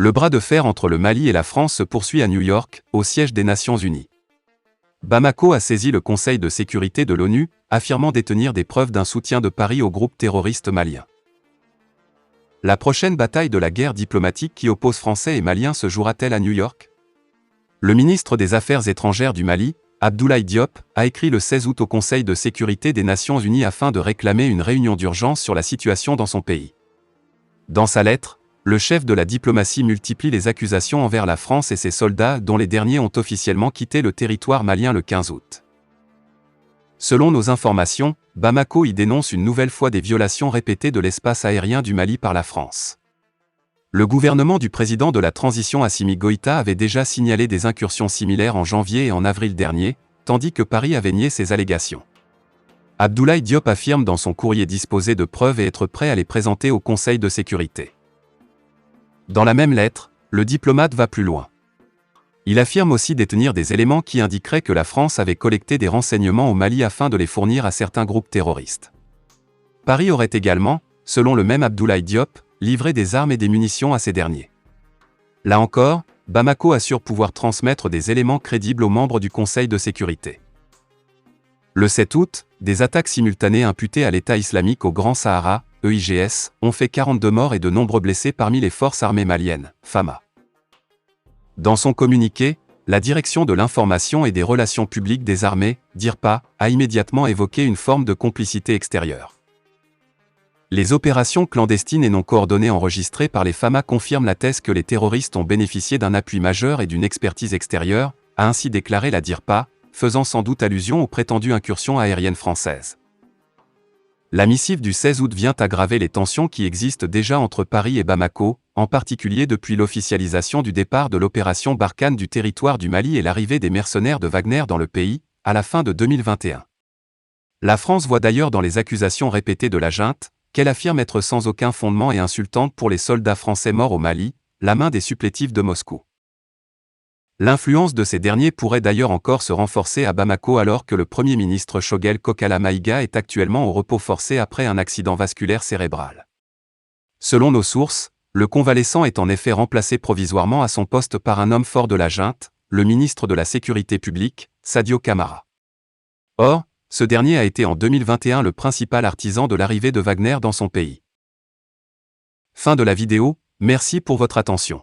Le bras de fer entre le Mali et la France se poursuit à New York, au siège des Nations Unies. Bamako a saisi le Conseil de sécurité de l'ONU, affirmant détenir des preuves d'un soutien de Paris au groupe terroriste malien. La prochaine bataille de la guerre diplomatique qui oppose Français et Maliens se jouera-t-elle à New York? Le ministre des Affaires étrangères du Mali, Abdoulaye Diop, a écrit le 16 août au Conseil de sécurité des Nations Unies afin de réclamer une réunion d'urgence sur la situation dans son pays. Dans sa lettre, le chef de la diplomatie multiplie les accusations envers la France et ses soldats dont les derniers ont officiellement quitté le territoire malien le 15 août. Selon nos informations, Bamako y dénonce une nouvelle fois des violations répétées de l'espace aérien du Mali par la France. Le gouvernement du président de la transition Assimi Goïta avait déjà signalé des incursions similaires en janvier et en avril dernier, tandis que Paris avait nié ces allégations. Abdoulaye Diop affirme dans son courrier disposer de preuves et être prêt à les présenter au Conseil de sécurité. Dans la même lettre, le diplomate va plus loin. Il affirme aussi détenir des éléments qui indiqueraient que la France avait collecté des renseignements au Mali afin de les fournir à certains groupes terroristes. Paris aurait également, selon le même Abdoulaye Diop, livré des armes et des munitions à ces derniers. Là encore, Bamako assure pouvoir transmettre des éléments crédibles aux membres du Conseil de sécurité. Le 7 août, des attaques simultanées imputées à l'État islamique au Grand Sahara, EIGS, ont fait 42 morts et de nombreux blessés parmi les forces armées maliennes, FAMA. Dans son communiqué, la Direction de l'information et des relations publiques des armées, DIRPA, a immédiatement évoqué une forme de complicité extérieure. Les opérations clandestines et non coordonnées enregistrées par les FAMA confirment la thèse que les terroristes ont bénéficié d'un appui majeur et d'une expertise extérieure, a ainsi déclaré la DIRPA, faisant sans doute allusion aux prétendues incursions aériennes françaises. La missive du 16 août vient aggraver les tensions qui existent déjà entre Paris et Bamako, en particulier depuis l'officialisation du départ de l'opération Barkhane du territoire du Mali et l'arrivée des mercenaires de Wagner dans le pays, à la fin de 2021. La France voit d'ailleurs dans les accusations répétées de la junte, qu'elle affirme être sans aucun fondement et insultante pour les soldats français morts au Mali, la main des supplétifs de Moscou. L'influence de ces derniers pourrait d'ailleurs encore se renforcer à Bamako alors que le Premier ministre Choguel Kokala Maïga est actuellement au repos forcé après un accident vasculaire cérébral. Selon nos sources, le convalescent est en effet remplacé provisoirement à son poste par un homme fort de la junte, le ministre de la Sécurité publique, Sadio Camara. Or, ce dernier a été en 2021 le principal artisan de l'arrivée de Wagner dans son pays. Fin de la vidéo, merci pour votre attention.